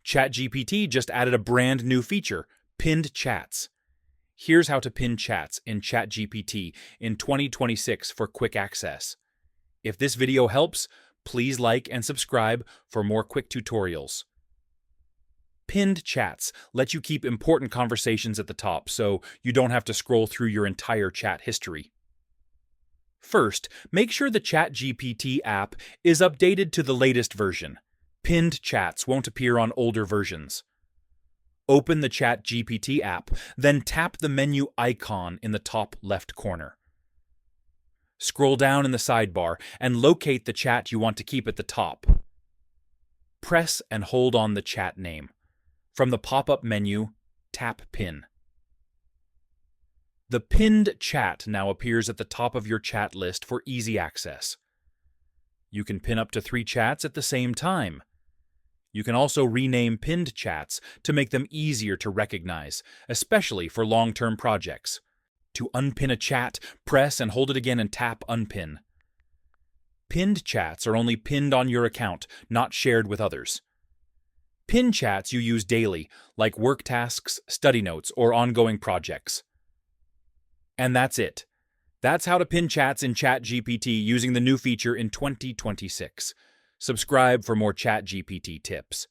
ChatGPT just added a brand new feature, pinned chats. Here's how to pin chats in ChatGPT in 2026 for quick access. If this video helps, please like and subscribe for more quick tutorials. Pinned chats let you keep important conversations at the top so you don't have to scroll through your entire chat history. First, make sure the ChatGPT app is updated to the latest version. Pinned chats won't appear on older versions. Open the ChatGPT app, then tap the menu icon in the top left corner. Scroll down in the sidebar and locate the chat you want to keep at the top. Press and hold on the chat name. From the pop-up menu, tap Pin. The pinned chat now appears at the top of your chat list for easy access. You can pin up to 3 chats at the same time. You can also rename pinned chats to make them easier to recognize, especially for long-term projects. To unpin a chat, press and hold it again and tap Unpin. Pinned chats are only pinned on your account, not shared with others. Pin chats you use daily, like work tasks, study notes, or ongoing projects. And that's it. That's how to pin chats in ChatGPT using the new feature in 2026. Subscribe for more ChatGPT tips.